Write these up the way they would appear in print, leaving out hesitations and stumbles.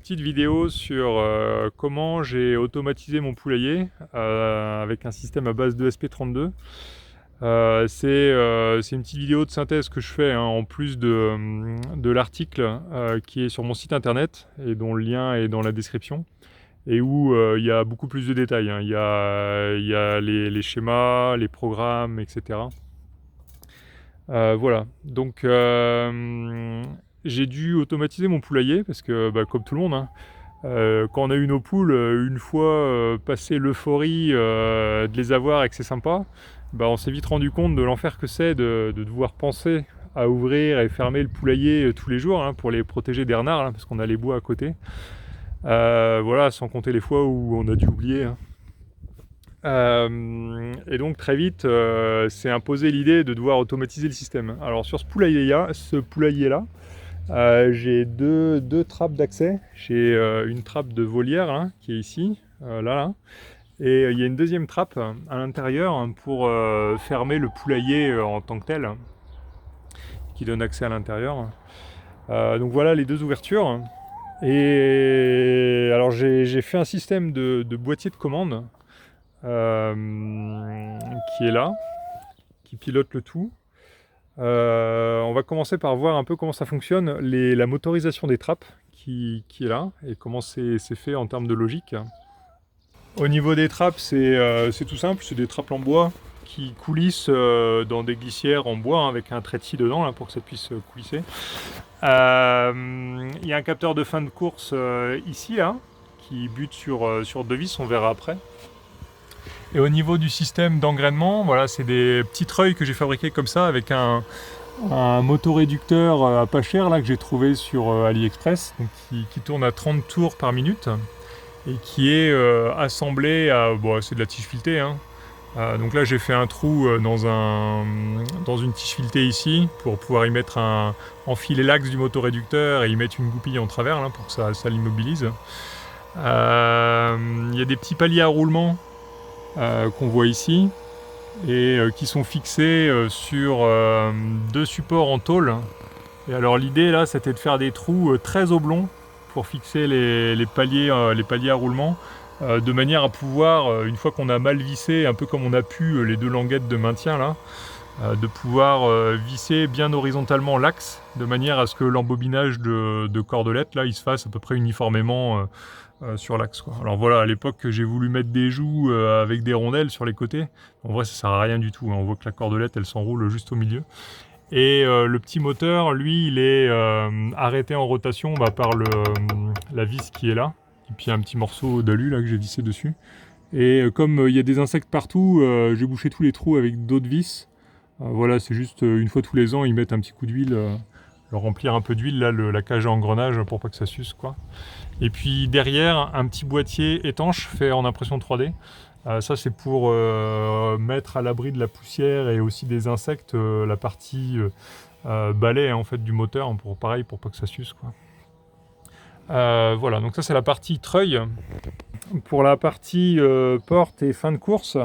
petite vidéo sur comment j'ai automatisé mon poulailler avec un système à base de SP32. C'est une petite vidéo de synthèse que je fais hein, en plus de l'article qui est sur mon site internet et dont le lien est dans la description et où il y a beaucoup plus de détails, hein. Il y a les schémas, les programmes, etc. Voilà, donc j'ai dû automatiser mon poulailler parce que comme tout le monde, hein, quand on a eu nos poules, une fois passé l'euphorie de les avoir et que c'est sympa, on s'est vite rendu compte de l'enfer que c'est de devoir penser à ouvrir et fermer le poulailler tous les jours hein, pour les protéger des renards, hein, parce qu'on a les bois à côté. Voilà, sans compter les fois où on a dû oublier, hein. Et donc très vite, s'est imposé l'idée de devoir automatiser le système. Alors sur ce poulailler-là, j'ai deux trappes d'accès. J'ai une trappe de volière hein, qui est ici, là. Et il y a une deuxième trappe à l'intérieur hein, pour fermer le poulailler en tant que tel, qui donne accès à l'intérieur. Donc voilà les deux ouvertures. Et alors j'ai fait un système de boîtier de commande qui est là, qui pilote le tout. On va commencer par voir un peu comment ça fonctionne, la motorisation des trappes qui est là et comment c'est fait en termes de logique. Au niveau des trappes, c'est tout simple, c'est des trappes en bois qui coulissent dans des glissières en bois hein, avec un trait de scie dedans là, pour que ça puisse coulisser. Il y a un capteur de fin de course ici là, qui bute sur deux vis, on verra après. Et au niveau du système d'engrainement, voilà, c'est des petits treuils que j'ai fabriqués comme ça avec un motoréducteur à pas cher là, que j'ai trouvé sur AliExpress, donc qui tourne à 30 tours par minute et qui est assemblé à... Bon, c'est de la tige filetée, hein. Donc là j'ai fait un trou dans une tige filetée ici pour pouvoir y mettre enfiler l'axe du motoréducteur et y mettre une goupille en travers là, pour que ça l'immobilise. Il y a des petits paliers à roulement qu'on voit ici et qui sont fixés sur deux supports en tôle. Et alors l'idée là c'était de faire des trous très oblongs pour fixer les paliers à roulement de manière à pouvoir, une fois qu'on a mal vissé, un peu comme on a pu les deux languettes de maintien là, de pouvoir visser bien horizontalement l'axe de manière à ce que l'embobinage de cordelettes là il se fasse à peu près uniformément sur l'axe, quoi. Alors voilà, à l'époque j'ai voulu mettre des joues avec des rondelles sur les côtés. En vrai ça sert à rien du tout, hein. On voit que la cordelette elle s'enroule juste au milieu. Et le petit moteur, lui, il est arrêté en rotation par la vis qui est là. Et puis un petit morceau d'alu là que j'ai vissé dessus. Et comme il y a des insectes partout, j'ai bouché tous les trous avec d'autres vis. Voilà, c'est juste une fois tous les ans, ils mettent un petit coup d'huile, leur remplir un peu d'huile, là, la cage à engrenage pour pas que ça suce, quoi. Et puis derrière, un petit boîtier étanche fait en impression 3D. Ça c'est pour mettre à l'abri de la poussière et aussi des insectes la partie balai en fait du moteur pour pareil pour pas que ça suce, quoi. Voilà, donc ça c'est la partie treuil. Pour la partie porte et fin de course,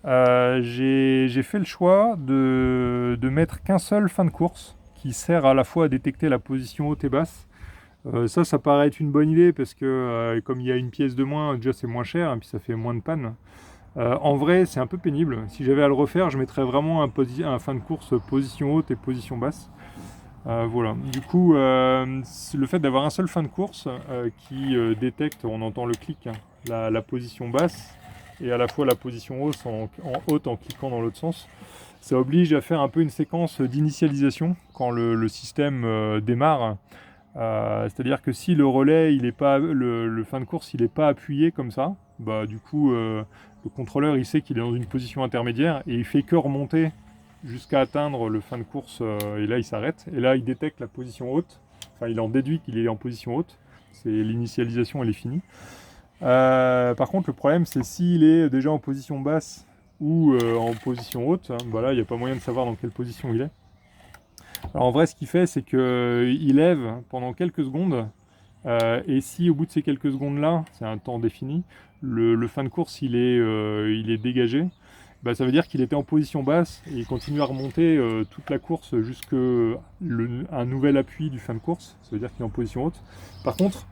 j'ai fait le choix de mettre qu'un seul fin de course qui sert à la fois à détecter la position haute et basse. Ça paraît être une bonne idée parce que comme il y a une pièce de moins, déjà c'est moins cher et puis ça fait moins de panne. En vrai, c'est un peu pénible. Si j'avais à le refaire, je mettrais vraiment un fin de course position haute et position basse. Voilà. Du coup, le fait d'avoir un seul fin de course qui détecte, on entend le clic, hein, la position basse et à la fois la position haute en cliquant dans l'autre sens, ça oblige à faire un peu une séquence d'initialisation quand le système démarre. C'est-à-dire que si le relais, il est pas, le fin de course, il n'est pas appuyé comme ça, du coup, le contrôleur, il sait qu'il est dans une position intermédiaire et il fait que remonter jusqu'à atteindre le fin de course et là, il s'arrête. Et là, il détecte la position haute. Enfin, il en déduit qu'il est en position haute. C'est l'initialisation, elle est finie. Par contre, le problème, c'est s'il est déjà en position basse ou en position haute, hein, là, il n'y a pas moyen de savoir dans quelle position il est. Alors en vrai, ce qu'il fait, c'est qu'il lève pendant quelques secondes, et si au bout de ces quelques secondes-là, c'est un temps défini, le fin de course il est dégagé, ça veut dire qu'il était en position basse et il continue à remonter toute la course jusqu'à un nouvel appui du fin de course, ça veut dire qu'il est en position haute. Par contre,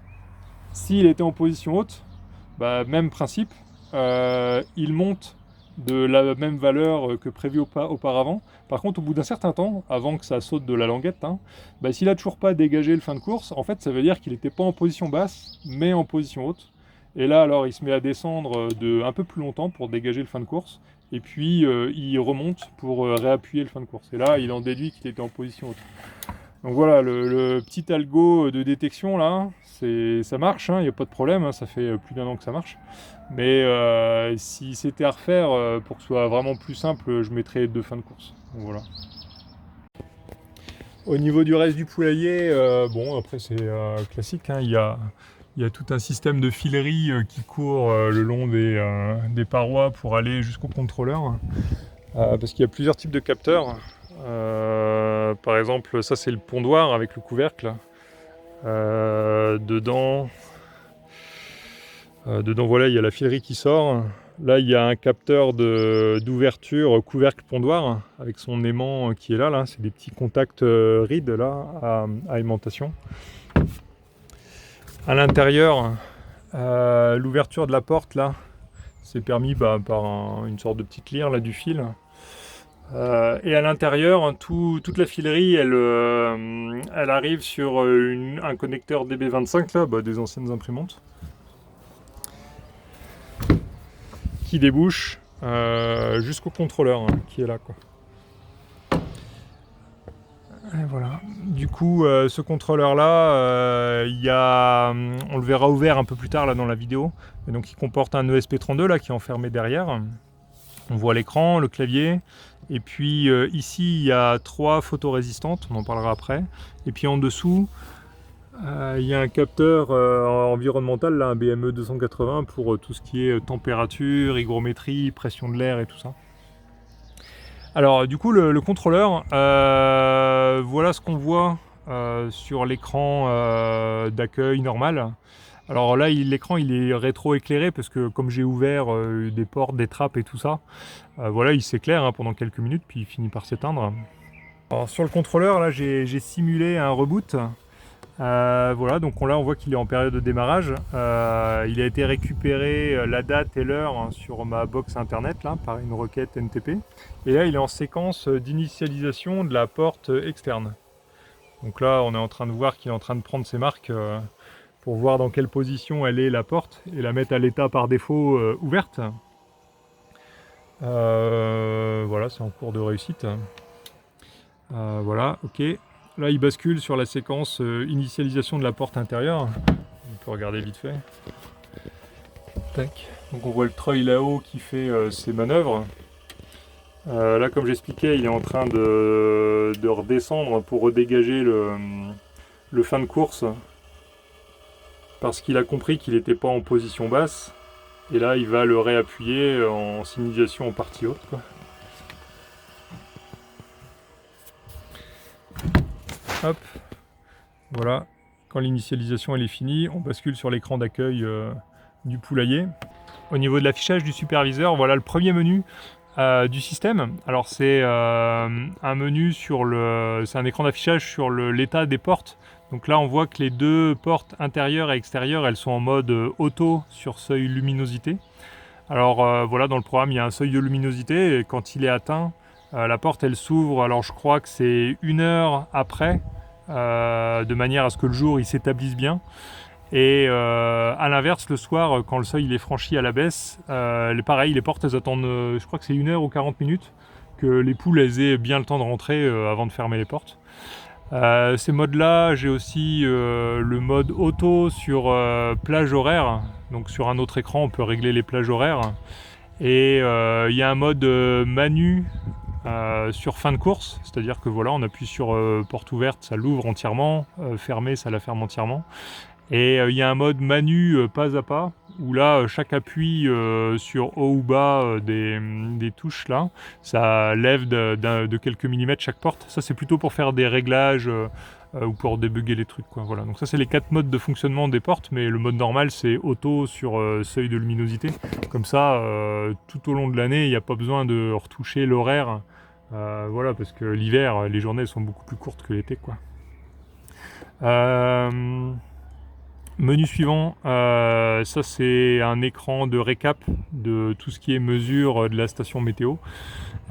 S'il était en position haute, bah, même principe, il monte de la même valeur que prévu auparavant. Par contre, au bout d'un certain temps, avant que ça saute de la languette, hein, bah, s'il n'a toujours pas dégagé le fin de course, en fait, ça veut dire qu'il n'était pas en position basse, mais en position haute. Et là, alors, il se met à descendre de un peu plus longtemps pour dégager le fin de course. Et puis, il remonte pour réappuyer le fin de course. Et là, il en déduit qu'il était en position haute. Donc voilà, le petit algo de détection là, ça marche, il n'y a pas de problème, hein, ça fait plus d'1 an que ça marche. Mais si c'était à refaire, pour que ce soit vraiment plus simple, je mettrais 2 fins de course. Donc voilà. Au niveau du reste du poulailler, bon après c'est classique, hein, il y a tout un système de filerie qui court le long des parois pour aller jusqu'au contrôleur. Parce qu'il y a plusieurs types de capteurs. Par exemple, ça c'est le pondoir avec le couvercle. Dedans, voilà, il y a la filerie qui sort. Là, il y a un capteur d'ouverture couvercle pondoir avec son aimant qui est là. C'est des petits contacts rides là à aimantation. À l'intérieur, l'ouverture de la porte là, c'est permis par une sorte de petite lyre là du fil. Et à l'intérieur, toute la filerie, elle arrive sur un connecteur DB25 là, des anciennes imprimantes, qui débouche jusqu'au contrôleur qui est là, quoi. Et voilà. Du coup, ce contrôleur-là, on le verra ouvert un peu plus tard là dans la vidéo. Et donc, il comporte un ESP32 là qui est enfermé derrière. On voit l'écran, le clavier. Et puis ici, il y a 3 photorésistantes, on en parlera après. Et puis en dessous, il y a un capteur environnemental, là, un BME 280 pour tout ce qui est température, hygrométrie, pression de l'air et tout ça. Alors du coup, le contrôleur, voilà ce qu'on voit sur l'écran d'accueil normal. Alors là, l'écran il est rétro-éclairé parce que comme j'ai ouvert des portes, des trappes et tout ça, voilà, il s'éclaire pendant quelques minutes puis il finit par s'éteindre. Alors sur le contrôleur, là j'ai simulé un reboot. Voilà, donc là on voit qu'il est en période de démarrage. Il a été récupéré la date et l'heure sur ma box internet là, par une requête NTP. Et là il est en séquence d'initialisation de la porte externe. Donc là on est en train de voir qu'il est en train de prendre ses marques pour voir dans quelle position elle est la porte et la mettre à l'état par défaut ouverte. Voilà, c'est en cours de réussite. Voilà, ok. Là, il bascule sur la séquence initialisation de la porte intérieure. On peut regarder vite fait. Tac. Donc on voit le treuil là-haut qui fait ses manœuvres. Là, comme j'expliquais, il est en train de redescendre pour redégager le fin de course. Parce qu'il a compris qu'il n'était pas en position basse. Et là, il va le réappuyer en signalisation en partie haute, quoi. Hop, voilà. Quand l'initialisation elle est finie, on bascule sur l'écran d'accueil du poulailler. Au niveau de l'affichage du superviseur, voilà le premier menu du système. Alors c'est un menu c'est un écran d'affichage sur l'état des portes. Donc là on voit que les 2 portes intérieures et extérieures, elles sont en mode auto sur seuil luminosité. Alors voilà, dans le programme il y a un seuil de luminosité et quand il est atteint, la porte elle s'ouvre, alors je crois que c'est 1 heure après, de manière à ce que le jour il s'établisse bien. Et à l'inverse, le soir, quand le seuil il est franchi à la baisse, pareil, les portes elles attendent, je crois que c'est 1 heure ou 40 minutes, que les poules elles aient bien le temps de rentrer avant de fermer les portes. Ces modes-là, j'ai aussi le mode auto sur plage horaire. Donc sur un autre écran, on peut régler les plages horaires. Et il y a un mode manu sur fin de course, c'est-à-dire que voilà, on appuie sur porte ouverte, ça l'ouvre entièrement, fermée, ça la ferme entièrement. Et il y a un mode manu pas à pas, où là, chaque appui sur haut ou bas des touches, là, ça lève de quelques millimètres chaque porte. Ça, c'est plutôt pour faire des réglages ou pour débugger les trucs, quoi. Voilà. Donc ça, c'est les 4 modes de fonctionnement des portes, mais le mode normal, c'est auto sur seuil de luminosité. Comme ça, tout au long de l'année, il n'y a pas besoin de retoucher l'horaire. Voilà, parce que l'hiver, les journées sont beaucoup plus courtes que l'été, quoi. Menu suivant, ça c'est un écran de récap de tout ce qui est mesure de la station météo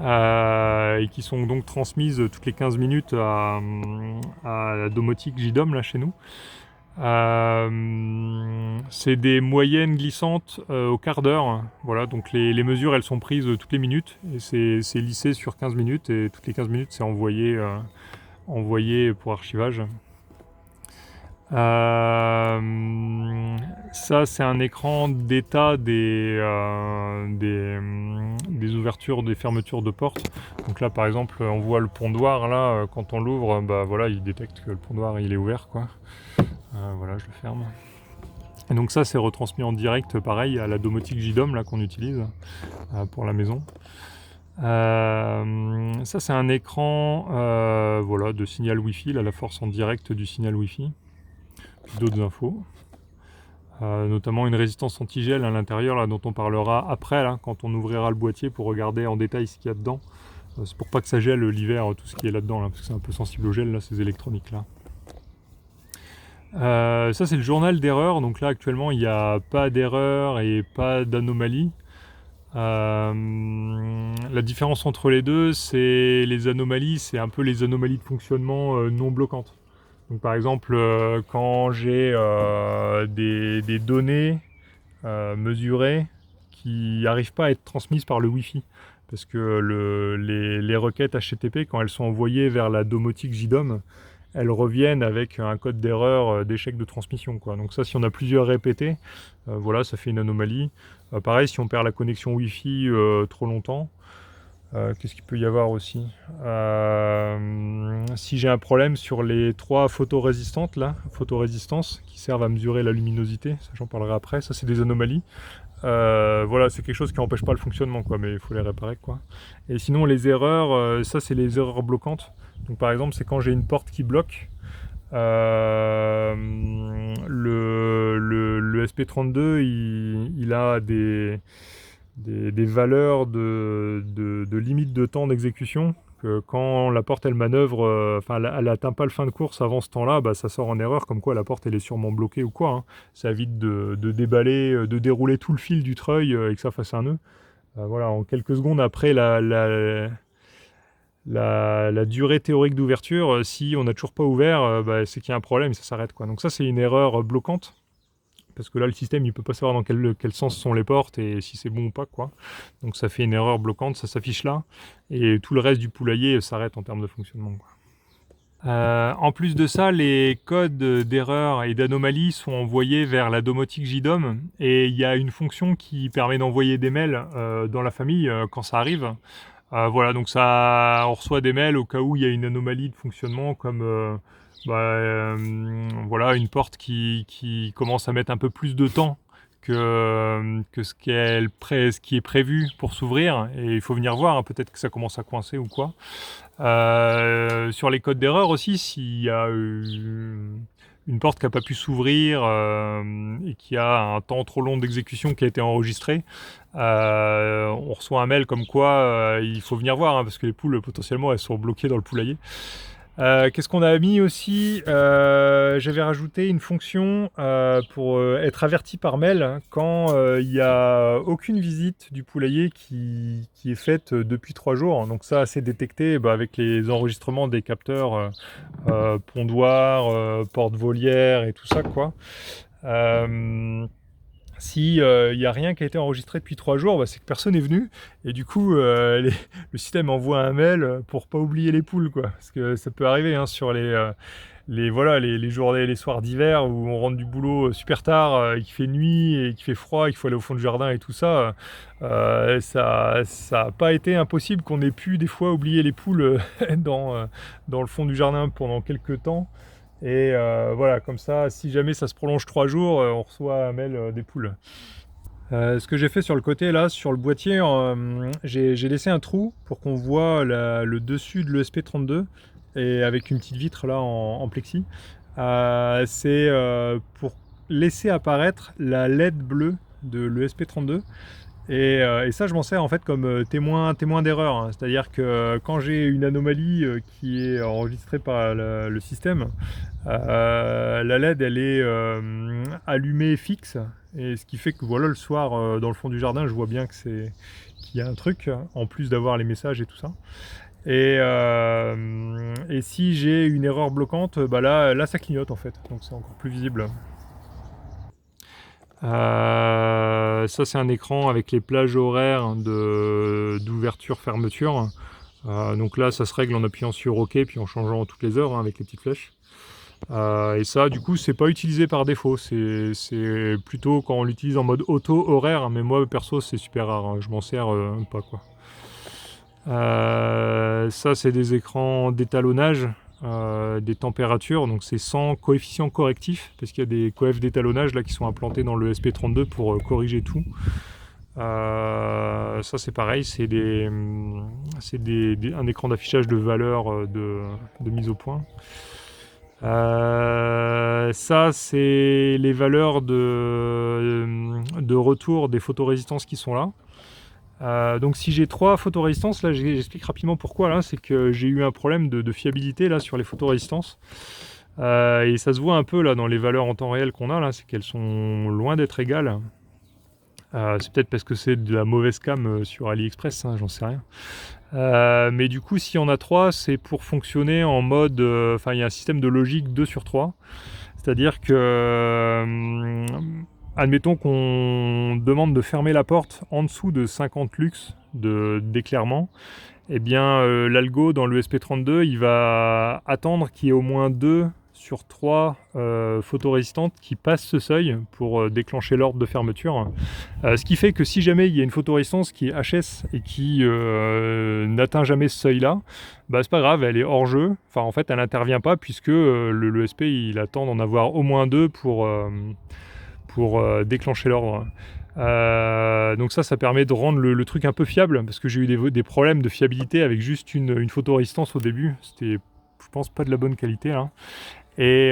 et qui sont donc transmises toutes les 15 minutes à la domotique JDOM là chez nous. C'est des moyennes glissantes au quart d'heure. Voilà, donc les mesures elles sont prises toutes les minutes et c'est lissé sur 15 minutes et toutes les 15 minutes c'est envoyé pour archivage. Ça c'est un écran d'état des ouvertures, des fermetures de portes. Donc là par exemple on voit le pondoir là, quand on l'ouvre, bah voilà, il détecte que le pondoir il est ouvert quoi. Voilà, je le ferme. Et donc ça c'est retransmis en direct pareil à la domotique JDOM là qu'on utilise pour la maison. Ça c'est un écran voilà, de signal Wi-Fi, là, la force en direct du signal Wi-Fi. D'autres infos, notamment une résistance anti-gel à l'intérieur là, dont on parlera après là, quand on ouvrira le boîtier pour regarder en détail ce qu'il y a dedans. C'est pour pas que ça gèle l'hiver tout ce qui est là-dedans là, parce que c'est un peu sensible au gel là, ces électroniques là. Ça c'est le journal d'erreur, donc là actuellement il n'y a pas d'erreur et pas d'anomalie. La différence entre les deux, c'est les anomalies, c'est un peu les anomalies de fonctionnement non bloquantes. Donc par exemple, quand j'ai des données mesurées qui n'arrivent pas à être transmises par le Wi-Fi, parce que les requêtes HTTP, quand elles sont envoyées vers la domotique JDOM, elles reviennent avec un code d'erreur d'échec de transmission, quoi. Donc ça, si on a plusieurs répétés, voilà, ça fait une anomalie. Pareil, si on perd la connexion Wi-Fi trop longtemps, qu'est-ce qu'il peut y avoir aussi? Si j'ai un problème sur les 3 photorésistantes là, photorésistances qui servent à mesurer la luminosité, ça j'en parlerai après, ça c'est des anomalies. Voilà, c'est quelque chose qui n'empêche pas le fonctionnement quoi, mais il faut les réparer quoi. Et sinon les erreurs, ça c'est les erreurs bloquantes. Donc par exemple c'est quand j'ai une porte qui bloque. Le SP32 il a des valeurs de limite de temps d'exécution, que quand la porte elle manœuvre, enfin elle n'atteint pas le fin de course avant ce temps-là, bah, ça sort en erreur comme quoi la porte elle est sûrement bloquée ou quoi, hein. Ça évite de déballer, de dérouler tout le fil du treuil et que ça fasse un nœud. Voilà, en quelques secondes après la durée théorique d'ouverture, si on n'a toujours pas ouvert, bah, c'est qu'il y a un problème et ça s'arrête quoi. Donc ça c'est une erreur bloquante. Parce que là, le système, il ne peut pas savoir dans quel sens sont les portes et si c'est bon ou pas, quoi. Donc ça fait une erreur bloquante, ça s'affiche là. Et tout le reste du poulailler s'arrête en termes de fonctionnement, quoi. En plus de ça, les codes d'erreur et d'anomalie sont envoyés vers la domotique JDOM. Et il y a une fonction qui permet d'envoyer des mails dans la famille quand ça arrive. Voilà, donc ça, on reçoit des mails au cas où il y a une anomalie de fonctionnement comme... voilà, une porte qui commence à mettre un peu plus de temps que ce qui est prévu pour s'ouvrir, et il faut venir voir, hein, peut-être que ça commence à coincer ou quoi. Sur les codes d'erreur aussi, s'il y a une porte qui n'a pas pu s'ouvrir et qui a un temps trop long d'exécution qui a été enregistré, on reçoit un mail comme quoi il faut venir voir, hein, parce que les poules potentiellement elles sont bloquées dans le poulailler. Qu'est-ce qu'on a mis aussi? J'avais rajouté une fonction pour être averti par mail, hein, quand il n'y a aucune visite du poulailler qui est faite depuis 3 jours. Donc ça, c'est détecté avec les enregistrements des capteurs pondoir, porte-volière et tout ça, quoi. Si il n'y a rien qui a été enregistré depuis 3 jours, c'est que personne n'est venu. Et du coup, le système envoie un mail pour pas oublier les poules, quoi. Parce que ça peut arriver, hein, sur les journées, les soirs d'hiver où on rentre du boulot super tard, et qu'il fait nuit et qu'il fait froid, et qu'il faut aller au fond du jardin et tout ça. Ça n'a pas été impossible qu'on ait pu des fois oublier les poules dans le fond du jardin pendant quelques temps. Et voilà, comme ça, si jamais ça se prolonge 3 jours, on reçoit un mail des poules. Ce que j'ai fait sur le côté, là, sur le boîtier, j'ai laissé un trou pour qu'on voit le dessus de l'ESP32, et avec une petite vitre là en plexi. C'est pour laisser apparaître la LED bleue de l'ESP32. Et ça, je m'en sers en fait comme témoin d'erreur, hein. C'est-à-dire que quand j'ai une anomalie qui est enregistrée par le système, la LED elle est allumée fixe, et ce qui fait que voilà, le soir dans le fond du jardin, je vois bien que qu'il y a un truc en plus d'avoir les messages et tout ça. Et si j'ai une erreur bloquante, bah là ça clignote en fait, donc c'est encore plus visible. Ça c'est un écran avec les plages horaires d'ouverture-fermeture. Donc là ça se règle en appuyant sur OK puis en changeant toutes les heures, hein, avec les petites flèches. Et ça du coup c'est pas utilisé par défaut, c'est plutôt quand on l'utilise en mode auto horaire, mais moi perso c'est super rare, hein, je m'en sers pas quoi. Ça c'est des écrans d'étalonnage des températures, donc c'est sans coefficient correctif, parce qu'il y a des coefs d'étalonnage là qui sont implantés dans le SP32 pour corriger tout. Ça c'est pareil, c'est un écran d'affichage de valeur de mise au point. Ça c'est les valeurs de retour des photorésistances qui sont là. Donc si j'ai 3 photorésistances, là j'explique rapidement pourquoi, là c'est que j'ai eu un problème de fiabilité là sur les photorésistances. Et ça se voit un peu là dans les valeurs en temps réel qu'on a là, c'est qu'elles sont loin d'être égales. C'est peut-être parce que c'est de la mauvaise cam sur AliExpress, hein, j'en sais rien. Mais du coup si on a 3, c'est pour fonctionner en mode, enfin il y a un système de logique 2 sur 3. C'est-à-dire que admettons qu'on demande de fermer la porte en dessous de 50 lux d'éclairement, eh bien l'algo dans le SP32 il va attendre qu'il y ait au moins 2 sur 3 photorésistantes qui passent ce seuil pour déclencher l'ordre de fermeture. Ce qui fait que si jamais il y a une photorésistance qui est HS et qui n'atteint jamais ce seuil là, bah c'est pas grave, elle est hors jeu, enfin en fait elle n'intervient pas puisque le SP il attend d'en avoir au moins 2 pour déclencher l'ordre. Donc ça permet de rendre le truc un peu fiable, parce que j'ai eu des problèmes de fiabilité avec juste une photorésistance au début, c'était je pense pas de la bonne qualité là. Et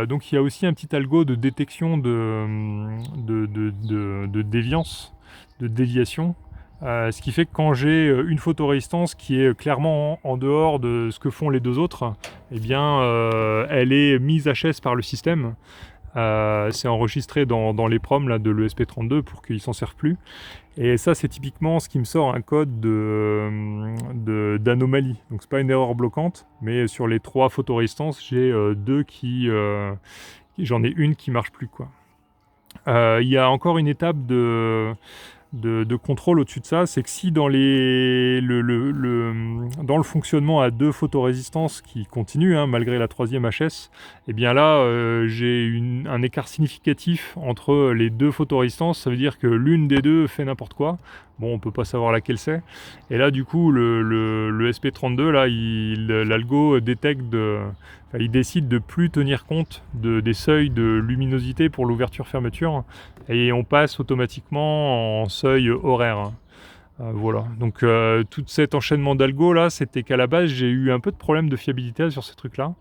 donc il y a aussi un petit algo de détection de déviance, de déviation. Ce qui fait que quand j'ai une photorésistance qui est clairement en dehors de ce que font les deux autres, eh bien elle est mise HS par le système. C'est enregistré dans les proms là, de l'ESP32 pour qu'il s'en serve plus. Et ça c'est typiquement ce qui me sort un code d'anomalie. Donc c'est pas une erreur bloquante, mais sur les 3 photorésistances, j'ai 2 j'en ai une qui marche plus quoi. Il y a encore une étape de contrôle au-dessus de ça, c'est que si dans, dans le fonctionnement à 2 photorésistances qui continuent, hein, malgré la 3e HS, et bien là j'ai un écart significatif entre les 2 photorésistances, ça veut dire que l'une des deux fait n'importe quoi. Bon, on peut pas savoir laquelle c'est. Et là, du coup, le SP32, là, l'algo détecte il décide de plus tenir compte des seuils de luminosité pour l'ouverture-fermeture, et on passe automatiquement en seuil horaire. Voilà, donc tout cet enchaînement d'algo là, c'était qu'à la base j'ai eu un peu de problème de fiabilité sur ces trucs là,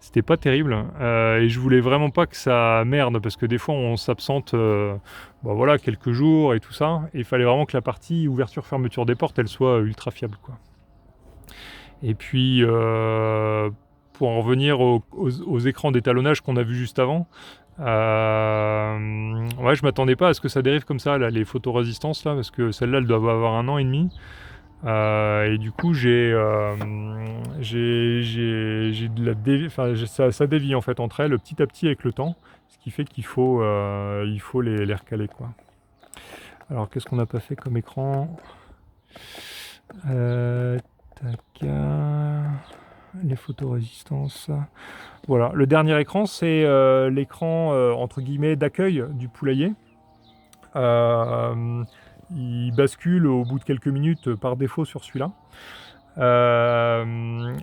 c'était pas terrible, et je voulais vraiment pas que ça merde, parce que des fois on s'absente voilà, quelques jours et tout ça, et il fallait vraiment que la partie ouverture-fermeture des portes elle soit ultra fiable quoi. Et puis pour en revenir aux écrans d'étalonnage qu'on a vu juste avant, ouais, je m'attendais pas à ce que ça dérive comme ça là, les photorésistances là, parce que celle-là elle doit avoir 1 an et demi, et du coup j'ai de ça dévie en fait entre elles petit à petit avec le temps, ce qui fait qu'il faut les recaler quoi. Alors qu'est-ce qu'on n'a pas fait comme écran, les photorésistances. Voilà, le dernier écran, c'est l'écran entre guillemets d'accueil du poulailler. Il bascule au bout de quelques minutes par défaut sur celui-là.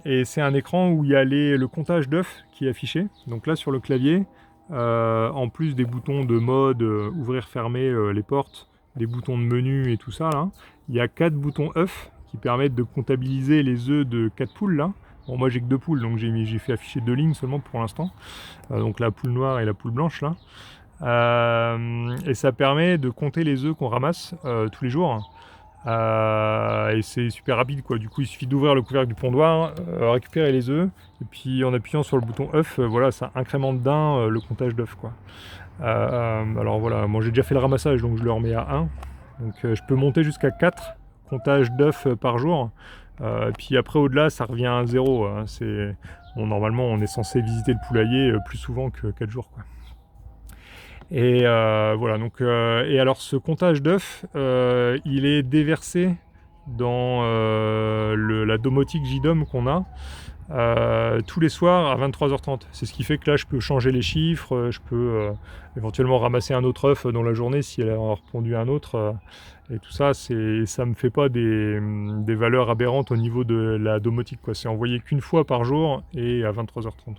Et c'est un écran où il y a le comptage d'œufs qui est affiché. Donc là sur le clavier, en plus des boutons de mode, ouvrir, fermer les portes, des boutons de menu et tout ça, là, il y a 4 boutons œufs qui permettent de comptabiliser les œufs de 4 poules là. Bon, moi j'ai que 2 poules, donc j'ai fait afficher 2 lignes seulement pour l'instant. Donc la poule noire et la poule blanche là. Et ça permet de compter les œufs qu'on ramasse tous les jours. Et c'est super rapide, quoi. Du coup, il suffit d'ouvrir le couvercle du pondoir, récupérer les œufs, et puis en appuyant sur le bouton œuf, voilà, ça incrémente d'un le comptage d'œufs, quoi. Alors voilà, moi j'ai déjà fait le ramassage, donc je le remets à 1. Donc je peux monter jusqu'à 4 comptages d'œufs par jour. Puis après, au-delà, ça revient à 0, hein. Bon, normalement, on est censé visiter le poulailler plus souvent que 4 jours, quoi. Et voilà, donc, et alors ce comptage d'œufs, il est déversé dans la domotique JDOM qu'on a tous les soirs à 23h30. C'est ce qui fait que là, je peux changer les chiffres, je peux éventuellement ramasser un autre œuf dans la journée si elle a répondu à un autre. Et tout ça, ça me fait pas des valeurs aberrantes au niveau de la domotique, quoi. C'est envoyé qu'une fois par jour et à 23h30.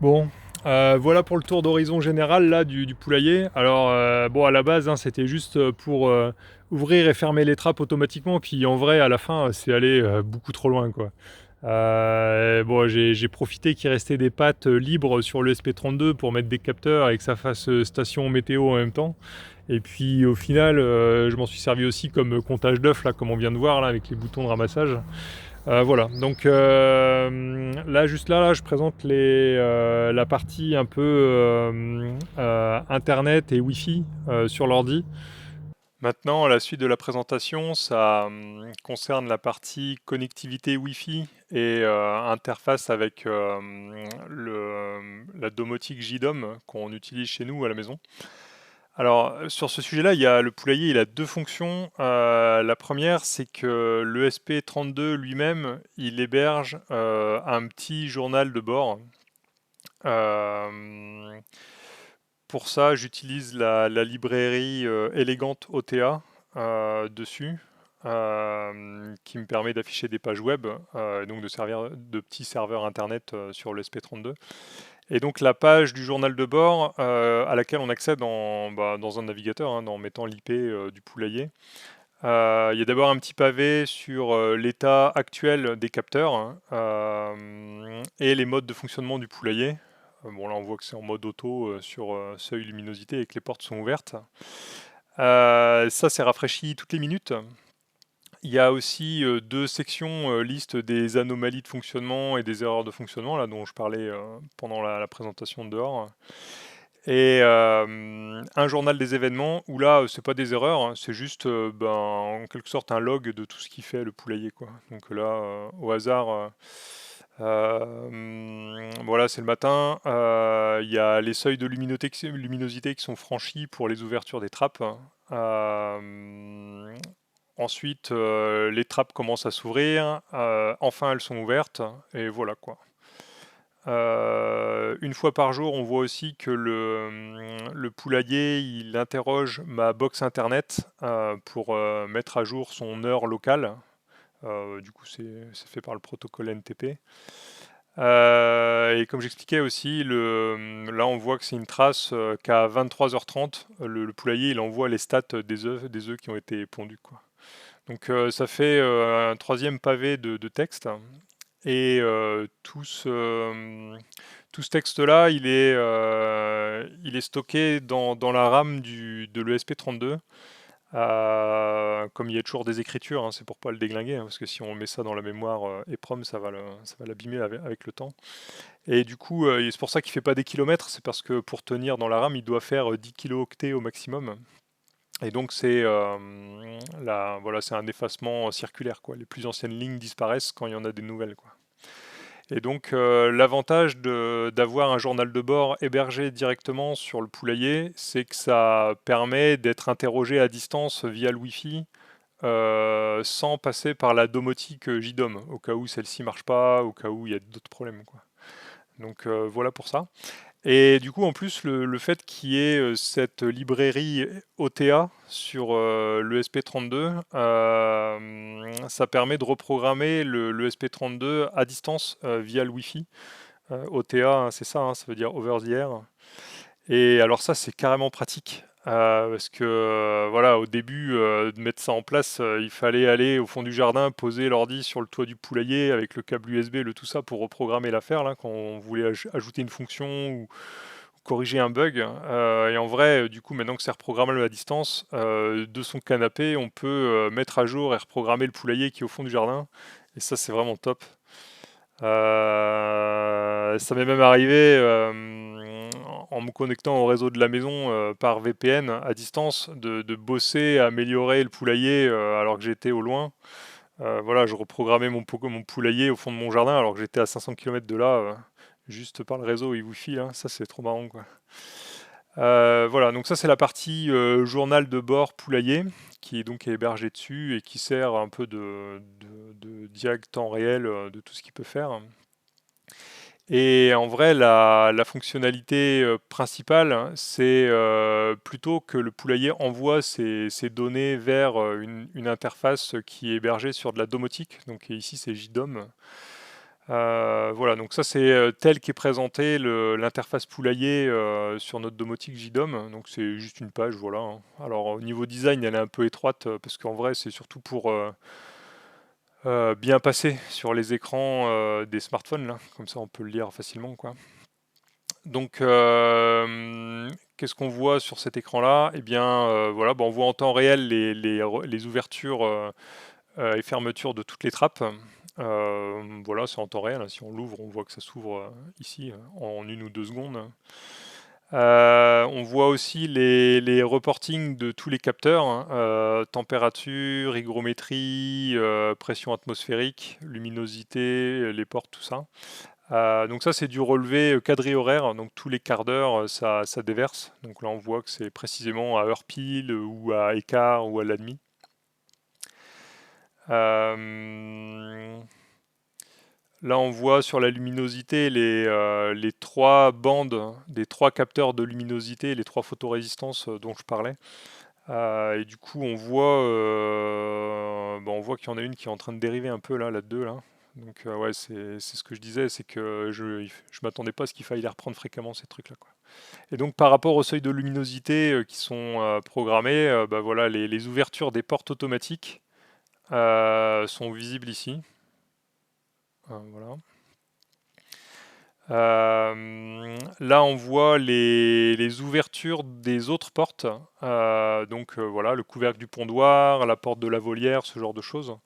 Bon, voilà pour le tour d'horizon général là du poulailler. Alors bon, à la base, hein, c'était juste pour ouvrir et fermer les trappes automatiquement. Puis en vrai, à la fin, c'est allé beaucoup trop loin, quoi. Bon, j'ai profité qu'il restait des pattes libres sur le SP32 pour mettre des capteurs et que ça fasse station météo en même temps. Et puis au final, je m'en suis servi aussi comme comptage d'œufs, là, comme on vient de voir là, avec les boutons de ramassage. Voilà, donc là, juste là, je présente la partie un peu Internet et Wi-Fi sur l'ordi. Maintenant, la suite de la présentation, ça concerne la partie connectivité Wi-Fi et interface avec la domotique JDOM qu'on utilise chez nous à la maison. Alors, sur ce sujet-là, le poulailler, il a deux fonctions. La première, c'est que l'ESP32 lui-même, il héberge un petit journal de bord. Euh, pour ça, j'utilise la librairie Elegant OTA dessus, qui me permet d'afficher des pages web, donc de servir de petit serveur internet sur l'ESP32. Et donc la page du journal de bord à laquelle on accède dans un navigateur, hein, en mettant l'IP du poulailler. Il y a d'abord un petit pavé sur l'état actuel des capteurs, hein, et les modes de fonctionnement du poulailler. Bon, là on voit que c'est en mode auto sur seuil luminosité et que les portes sont ouvertes. Ça c'est rafraîchi toutes les minutes. Il y a aussi deux sections liste des anomalies de fonctionnement et des erreurs de fonctionnement, là dont je parlais pendant la présentation de dehors. Et un journal des événements où là, c'est pas des erreurs, hein, c'est juste en quelque sorte un log de tout ce qui fait le poulailler, quoi. Donc là, au hasard, voilà, c'est le matin. Il y a les seuils de luminosité qui sont franchis pour les ouvertures des trappes. Ensuite, les trappes commencent à s'ouvrir. Enfin, elles sont ouvertes. Et voilà, quoi. Une fois par jour, on voit aussi que le poulailler, il interroge ma box internet pour mettre à jour son heure locale. Du coup, c'est fait par le protocole NTP. Et comme j'expliquais aussi, là on voit que c'est une trace qu'à 23h30, le poulailler il envoie les stats des œufs qui ont été pondus, quoi. Donc ça fait un troisième pavé de texte. Et tout ce texte-là, il est stocké dans la RAM de l'ESP32. Comme il y a toujours des écritures, hein, c'est pour pas le déglinguer, hein, parce que si on met ça dans la mémoire EPROM, ça va l'abîmer avec le temps. Et du coup, c'est pour ça qu'il fait pas des kilomètres, c'est parce que pour tenir dans la RAM, il doit faire 10 kilooctets au maximum. Et donc voilà, c'est un effacement circulaire, quoi. Les plus anciennes lignes disparaissent quand il y en a des nouvelles, quoi. Et donc l'avantage d'avoir un journal de bord hébergé directement sur le poulailler, c'est que ça permet d'être interrogé à distance via le Wi-Fi sans passer par la domotique JDOM, au cas où celle-ci marche pas, au cas où il y a d'autres problèmes, quoi. Donc voilà pour ça. Et du coup, en plus, le fait qu'il y ait cette librairie OTA sur le SP32, ça permet de reprogrammer le SP32 à distance via le Wi-Fi. OTA, hein, c'est ça, hein, ça veut dire over the air. Et alors ça, c'est carrément pratique. Parce que voilà, au début de mettre ça en place, il fallait aller au fond du jardin, poser l'ordi sur le toit du poulailler avec le câble USB, le tout ça pour reprogrammer l'affaire là, quand on voulait ajouter une fonction corriger un bug. Et en vrai, du coup, maintenant que c'est reprogrammable à distance, de son canapé, on peut mettre à jour et reprogrammer le poulailler qui est au fond du jardin. Et ça, c'est vraiment top. Ça m'est même arrivé en me connectant au réseau de la maison par VPN à distance de bosser, à améliorer le poulailler alors que j'étais au loin. Voilà, je reprogrammais mon poulailler au fond de mon jardin alors que j'étais à 500 km de là, juste par le réseau et Wi-Fi. Là. Ça, c'est trop marrant, quoi. Voilà, donc ça, c'est la partie journal de bord poulailler qui est donc hébergé dessus et qui sert un peu de diag temps réel de tout ce qu'il peut faire. Et en vrai, la fonctionnalité principale, hein, c'est plutôt que le poulailler envoie ses données vers une interface qui est hébergée sur de la domotique. Donc ici, c'est JDOM. Voilà, donc ça, c'est tel qu'est présenté l'interface poulailler sur notre domotique JDOM. Donc c'est juste une page, voilà. Hein. Alors au niveau design, elle est un peu étroite parce qu'en vrai, c'est surtout pour bien passer sur les écrans des smartphones, là. Comme ça, on peut le lire facilement, quoi. Donc, qu'est-ce qu'on voit sur cet écran-là? Eh bien, voilà, on voit en temps réel les ouvertures et fermetures de toutes les trappes. Voilà, c'est en temps réel. Hein. Si on l'ouvre, on voit que ça s'ouvre ici en 1 ou 2 secondes. On voit aussi les reportings de tous les capteurs, hein, température, hygrométrie, pression atmosphérique, luminosité, les portes, tout ça. Donc ça, c'est du relevé quadri-horaire, donc tous les quarts d'heure, ça déverse. Donc là, on voit que c'est précisément à heure pile ou à écart ou à la demi. Là, on voit sur la luminosité les 3 bandes des 3 capteurs de luminosité, les 3 photorésistances dont je parlais. Et du coup, on voit qu'il y en a une qui est en train de dériver un peu là, la 2 là. Donc ouais, c'est ce que je disais, c'est que je m'attendais pas à ce qu'il faille les reprendre fréquemment ces trucs-là, quoi. Et donc par rapport aux seuils de luminosité qui sont programmés, voilà, les ouvertures des portes automatiques sont visibles ici. Voilà. Là, on voit les ouvertures des autres portes. Donc voilà, le couvercle du pondoir, la porte de la volière, ce genre de choses.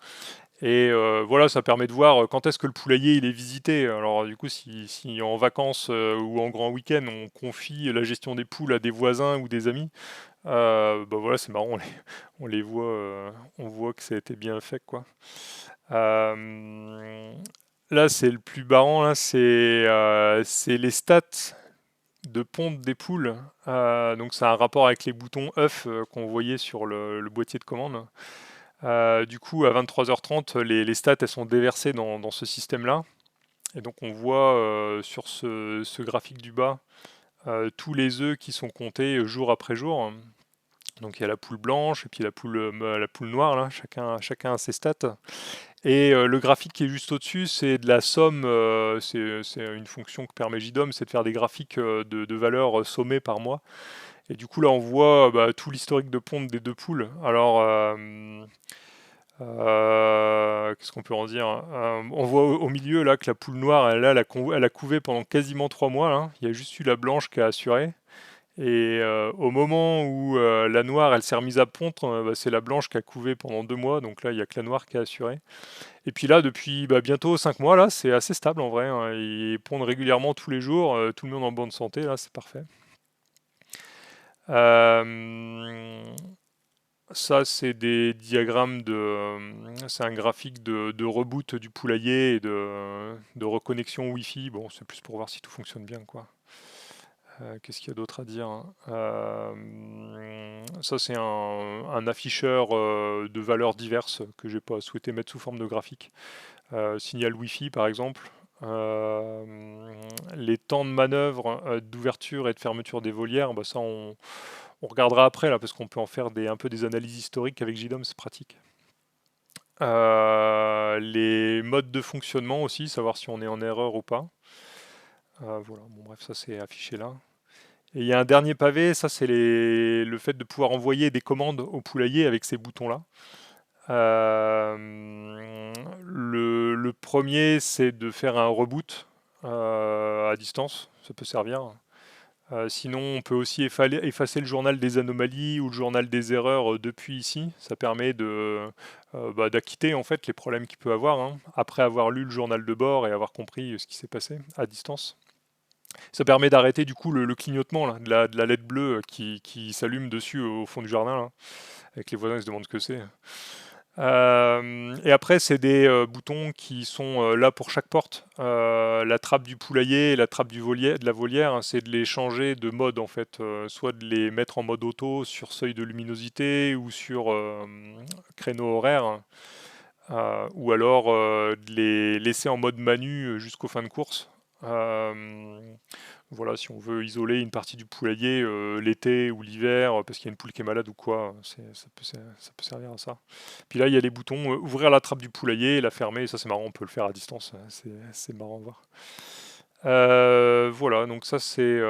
Et voilà, ça permet de voir quand est-ce que le poulailler il est visité. Alors du coup, si en vacances ou en grand week-end, on confie la gestion des poules à des voisins ou des amis, voilà, c'est marrant, on les voit, on voit que ça a été bien fait, quoi. Euh, Là, c'est le plus marrant, là, c'est les stats de ponte des poules. Donc, c'est un rapport avec les boutons œufs qu'on voyait sur le boîtier de commande. Du coup, à 23h30, les stats, elles sont déversées dans ce système-là. Et donc, on voit sur ce graphique du bas tous les œufs qui sont comptés jour après jour. Donc, il y a la poule blanche et puis la poule noire, là. Chacun a ses stats. Et le graphique qui est juste au-dessus, c'est de la somme, c'est une fonction que permet JDOM, c'est de faire des graphiques de valeurs sommées par mois. Et du coup là on voit tout l'historique de ponte des 2 poules. Alors qu'est-ce qu'on peut en dire? On voit au milieu là que la poule noire, elle a couvé pendant quasiment 3 mois. Là. Il y a juste eu la blanche qui a assuré. Et au moment où la noire elle s'est remise à pondre, c'est la blanche qui a couvé pendant 2 mois. Donc là il n'y a que la noire qui a assuré. Et puis là, depuis bientôt 5 mois, là, c'est assez stable en vrai. Hein. Ils pondent régulièrement tous les jours, tout le monde en bonne santé, là, c'est parfait. Euh, Ça, c'est des diagrammes c'est un graphique de reboot du poulailler et de reconnexion Wi-Fi. Bon, c'est plus pour voir si tout fonctionne bien, quoi. Qu'est-ce qu'il y a d'autre à dire? Hein. Ça, c'est un afficheur de valeurs diverses que j'ai pas souhaité mettre sous forme de graphique. Signal Wi-Fi par exemple, les temps de manœuvre d'ouverture et de fermeture des volières, ça on regardera après là parce qu'on peut en faire un peu des analyses historiques avec JDOM, c'est pratique. Les modes de fonctionnement aussi, savoir si on est en erreur ou pas. Voilà, bon bref, ça c'est affiché là. Et il y a un dernier pavé, ça c'est le fait de pouvoir envoyer des commandes au poulailler avec ces boutons-là. Le premier, c'est de faire un reboot à distance, ça peut servir. Sinon, on peut aussi effacer le journal des anomalies ou le journal des erreurs depuis ici. Ça permet d'acquitter en fait les problèmes qu'il peut avoir, hein, après avoir lu le journal de bord et avoir compris ce qui s'est passé à distance. Ça permet d'arrêter du coup le clignotement là, de la LED bleue qui s'allume dessus au fond du jardin, là, avec les voisins qui se demandent ce que c'est. Et après, c'est des boutons qui sont là pour chaque porte. La trappe du poulailler et la trappe de la volière, hein, c'est de les changer de mode en fait. Soit de les mettre en mode auto sur seuil de luminosité ou sur créneau horaire, ou alors de les laisser en mode manu jusqu'aux fins de course. Euh, voilà, si on veut isoler une partie du poulailler l'été ou l'hiver parce qu'il y a une poule qui est malade ou quoi, ça peut servir à ça. Puis là, il y a les boutons ouvrir la trappe du poulailler et la fermer. Et ça, c'est marrant, on peut le faire à distance. C'est marrant à voir. Voilà, donc ça, c'est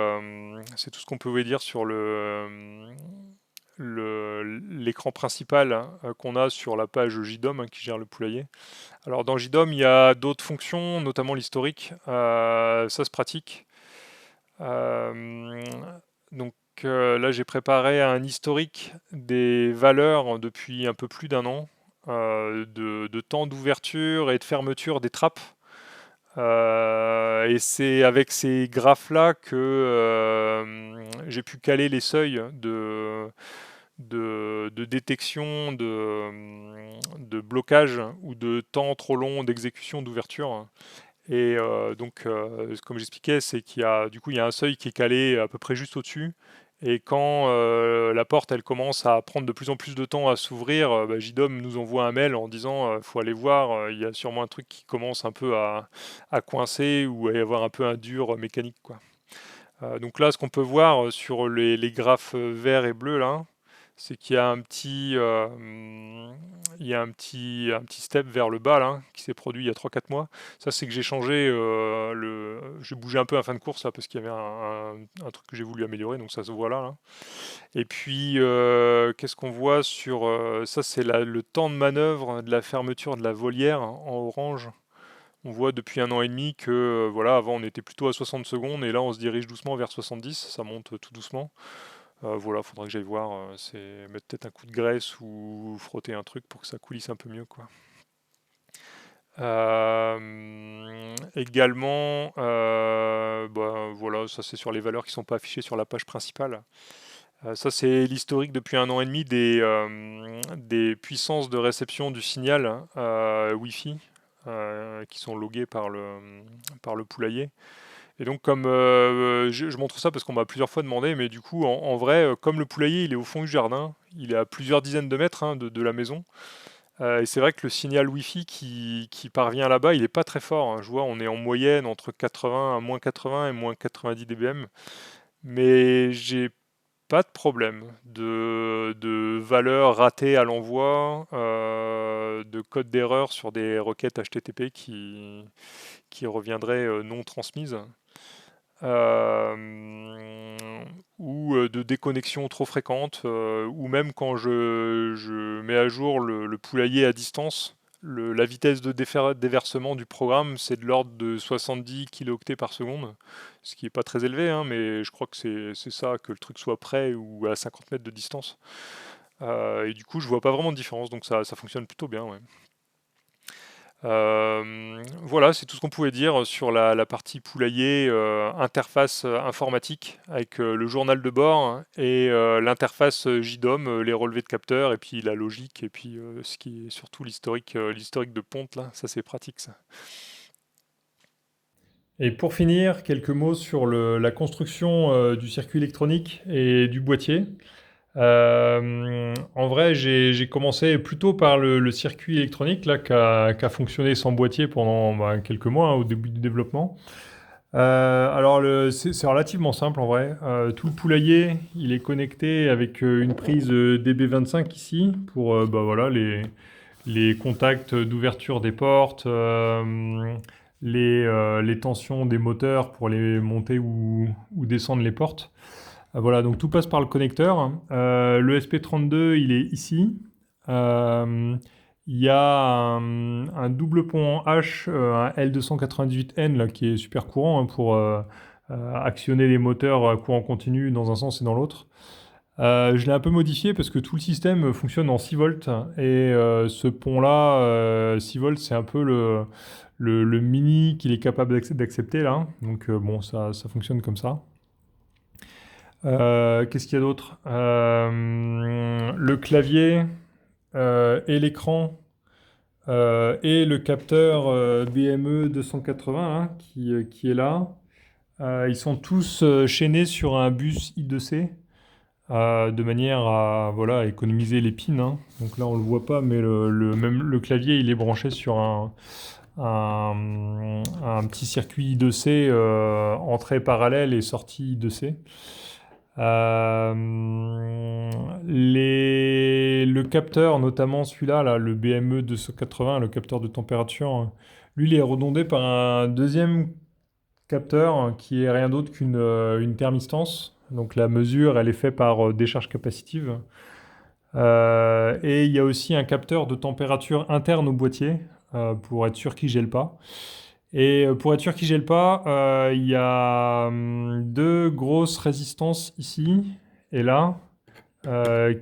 tout ce qu'on pouvait dire sur l'écran principal, hein, qu'on a sur la page JDOM, hein, qui gère le poulailler. Alors dans JDOM, il y a d'autres fonctions, notamment l'historique. Ça se pratique. Euh, donc là, j'ai préparé un historique des valeurs depuis un peu plus d'un an, de temps d'ouverture et de fermeture des trappes. Et c'est avec ces graphes-là que j'ai pu caler les seuils de détection, de blocage ou de temps trop long d'exécution d'ouverture. Et donc, comme j'expliquais, c'est qu'il y a, du coup, il y a un seuil qui est calé à peu près juste au-dessus. Et quand la porte elle commence à prendre de plus en plus de temps à s'ouvrir, JDOM nous envoie un mail en disant faut aller voir, il y a sûrement un truc qui commence un peu à coincer ou à y avoir un peu un dur mécanique, quoi. Donc là, ce qu'on peut voir sur les graphes verts et bleus là, c'est qu'il y a un petit step vers le bas là, qui s'est produit il y a 3-4 mois. Ça, c'est que j'ai changé j'ai bougé un peu en fin de course là, parce qu'il y avait un truc que j'ai voulu améliorer, donc ça se voit là. Et puis, qu'est-ce qu'on voit sur ça, c'est le temps de manœuvre de la fermeture de la volière, hein, en orange. On voit depuis un an et demi que voilà, avant on était plutôt à 60 secondes et là on se dirige doucement vers 70, ça monte tout doucement. Voilà, faudra que j'aille voir, c'est mettre peut-être un coup de graisse ou frotter un truc pour que ça coulisse un peu mieux, quoi. Également, voilà, ça c'est sur les valeurs qui ne sont pas affichées sur la page principale. Ça c'est l'historique depuis un an et demi des puissances de réception du signal Wi-Fi qui sont loguées par le poulailler. Et donc, comme je montre ça parce qu'on m'a plusieurs fois demandé, mais du coup, en vrai, comme le poulailler il est au fond du jardin, il est à plusieurs dizaines de mètres, hein, de la maison. Et c'est vrai que le signal Wi-Fi qui parvient là-bas, il n'est pas très fort, hein. Je vois, on est en moyenne entre 80 à moins 80 et moins 90 dBm. Mais j'ai pas de problème de valeur ratée à l'envoi, de code d'erreur sur des requêtes HTTP qui reviendraient non transmises. Ou de déconnexion trop fréquente, ou même quand je mets à jour le poulailler à distance, la vitesse de déversement du programme, c'est de l'ordre de 70 kilooctets par seconde, ce qui n'est pas très élevé, hein, mais je crois que c'est ça, que le truc soit prêt ou à 50 mètres de distance. Et du coup, je vois pas vraiment de différence, donc ça fonctionne plutôt bien, ouais. Voilà, c'est tout ce qu'on pouvait dire sur la partie poulailler, interface informatique avec le journal de bord, hein, et l'interface JDOM, les relevés de capteurs et puis la logique et puis ce qui est surtout l'historique de ponte là, ça c'est pratique ça. Et pour finir, quelques mots sur la construction du circuit électronique et du boîtier. En vrai, j'ai commencé plutôt par le circuit électronique là, qui a fonctionné sans boîtier pendant quelques mois, hein, au début du développement. Alors, c'est relativement simple en vrai. Tout le poulailler, il est connecté avec une prise DB25 ici pour voilà, les contacts d'ouverture des portes, les tensions des moteurs pour les monter ou descendre les portes. Voilà, donc tout passe par le connecteur. Le SP32, il est ici. Euh, il y a un double pont en H, un L298N là, qui est super courant, hein, pour actionner les moteurs à courant continu dans un sens et dans l'autre. Je l'ai un peu modifié parce que tout le système fonctionne en 6 volts et ce pont-là, 6 volts, c'est un peu le mini qu'il est capable d'accepter là. Donc bon, ça fonctionne comme ça. Qu'est-ce qu'il y a d'autre? Le clavier et l'écran et le capteur BME 280 hein, qui est là. Ils sont tous chaînés sur un bus I2C de manière à voilà, économiser les pins. Hein. Donc là, on le voit pas, mais même le clavier, il est branché sur un petit circuit I2C, entrée parallèle et sortie I2C. Le capteur, notamment celui-là, là, le BME 280, le capteur de température, lui, il est redondé par un deuxième capteur qui est rien d'autre qu'une thermistance. Donc la mesure, elle est faite par décharge capacitive. Et il y a aussi un capteur de température interne au boîtier pour être sûr qu'il ne gèle pas. Et pour être sûr qu'il ne gèle pas, il y a deux grosses résistances ici et là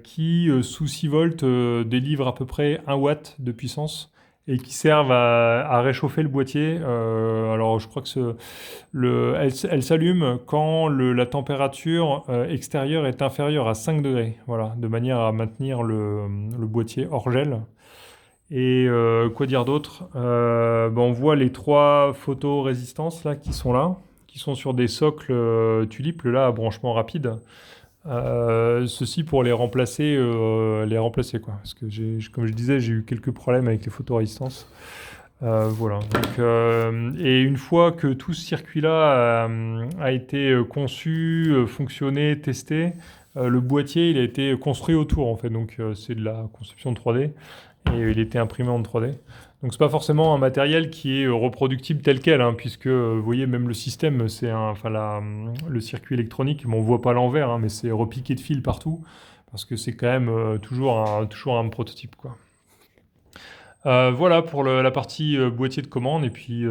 qui, sous 6 volts, délivrent à peu près 1 watt de puissance et qui servent à réchauffer le boîtier. Alors, je crois que elle s'allume quand la température extérieure est inférieure à 5 degrés, voilà, de manière à maintenir le boîtier hors gel. Et quoi dire d'autre? On voit les 3 photorésistances là, qui sont sur des socles tulipes là, à branchement rapide. Ceci pour les remplacer quoi. Parce que comme je disais, j'ai eu quelques problèmes avec les photorésistances. Voilà. Donc, et une fois que tout ce circuit-là a été conçu, fonctionné, testé, le boîtier il a été construit autour en fait. Donc c'est de la conception 3D et il était imprimé en 3D. Donc c'est pas forcément un matériel qui est reproductible tel quel, hein, puisque vous voyez même le système, le circuit électronique, on voit pas l'envers, hein, mais c'est repiqué de fils partout, parce que c'est quand même toujours un prototype, quoi. Voilà pour la partie boîtier de commande et puis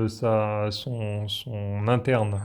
son interne.